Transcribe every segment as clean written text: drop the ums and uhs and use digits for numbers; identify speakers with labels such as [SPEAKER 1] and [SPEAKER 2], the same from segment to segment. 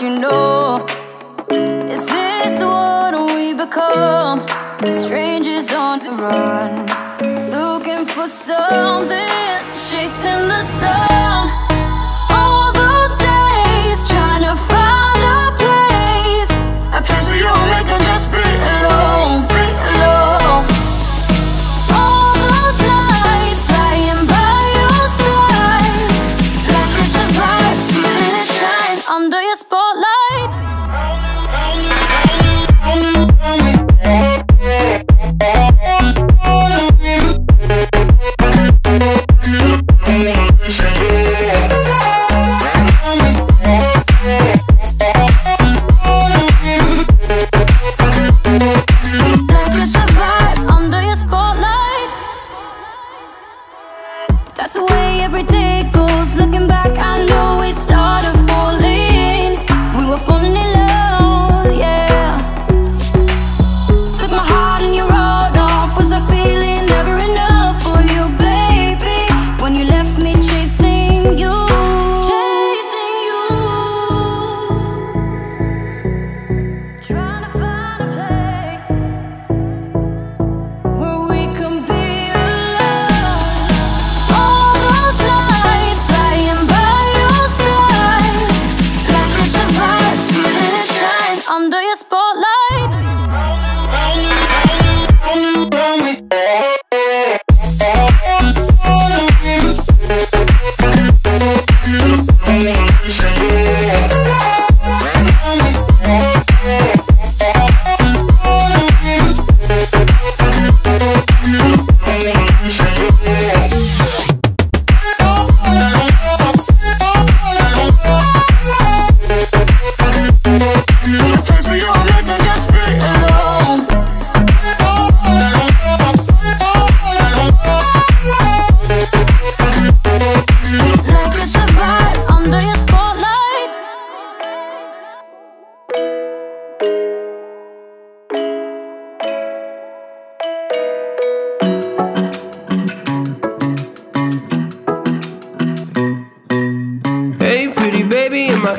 [SPEAKER 1] let you know. Is this what we become? Strangers on the run, looking for something, chasing the sun. All those days trying to find a place we all make and just be alone, be alone. All those nights lying by your side, like it's a vibe, feeling it shine under your spotlight. That's the way every day goes. Looking back, I know we started falling. We were falling in love, yeah. Took my heart and you rode off. Was I feeling never enough for you, baby? When you left me chasing you, chasing you. Trying to find a place where we can be alone. Under your spotlight.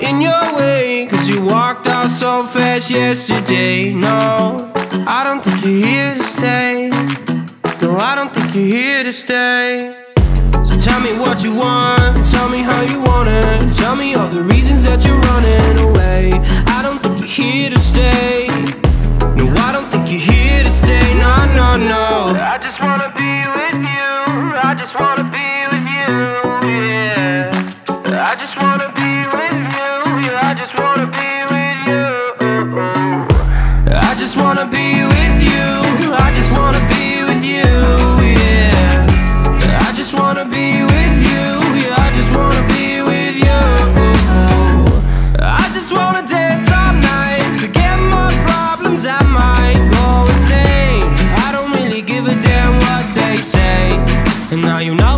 [SPEAKER 2] In your way, 'cause you walked out so fast yesterday. No, I don't think you're here to stay. No, I don't think you're here to stay. So tell me what you want, tell me how you want it. Tell me all the reasons that you're running away. I don't think you're here to stay. No, I don't think you're here to stay. No, no, no. I just wanna be with you. I just wanna be with you, yeah. I just wanna be with you. I just wanna be with you. I just wanna be with you. I just wanna be with you, yeah. I just wanna be with you. Yeah, I just wanna be with you. I just wanna dance all night, forget my problems, I might go insane. I don't really give a damn what they say. And now you know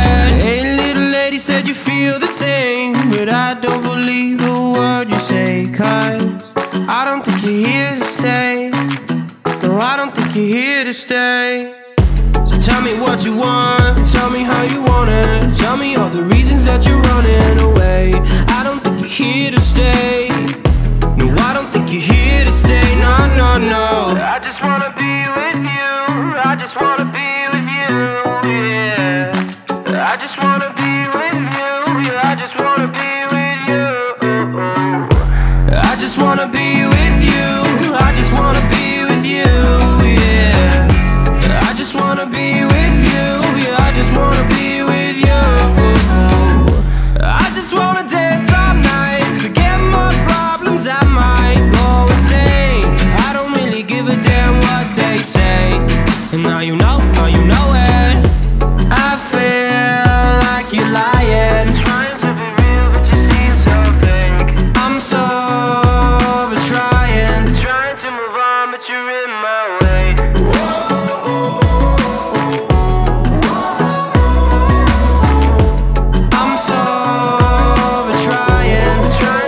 [SPEAKER 2] it. Hey, little lady said you feel the same, but I don't believe a word you say, 'cause I don't think you're here to stay. No, I don't think you're here to stay. So tell me what you want, tell me how you want it. Tell me all the reasons that you're running away. I don't think you're here to stay. No, I don't think you're here to stay. No, no, no. I just wanna be with you. I just wanna be with you, yeah. I just wanna be with you. Yeah, I just wanna be with you. I just wanna be with you. I just wanna be with you, yeah. I just wanna be with you. Yeah, I just wanna be with you. I just wanna dance all night, forget my problems, I might go insane. I don't really give a damn what they say. And now you know it. I feel like you're lying, trying to be real, but you seem so fake. I'm so over trying to move on, but you're in my way. I'm so over trying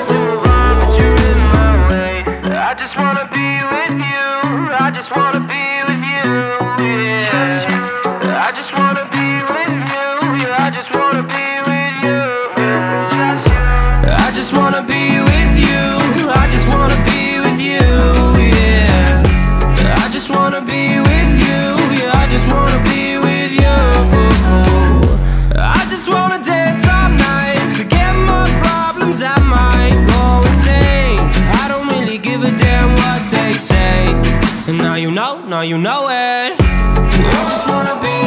[SPEAKER 2] to move on, but you're in my way. I just wanna be with you. I just wanna be with you, yeah. I just wanna be with you. Yeah, I just wanna be with you. I just wanna be with you. give a damn what they say. And now you know it. I just wanna be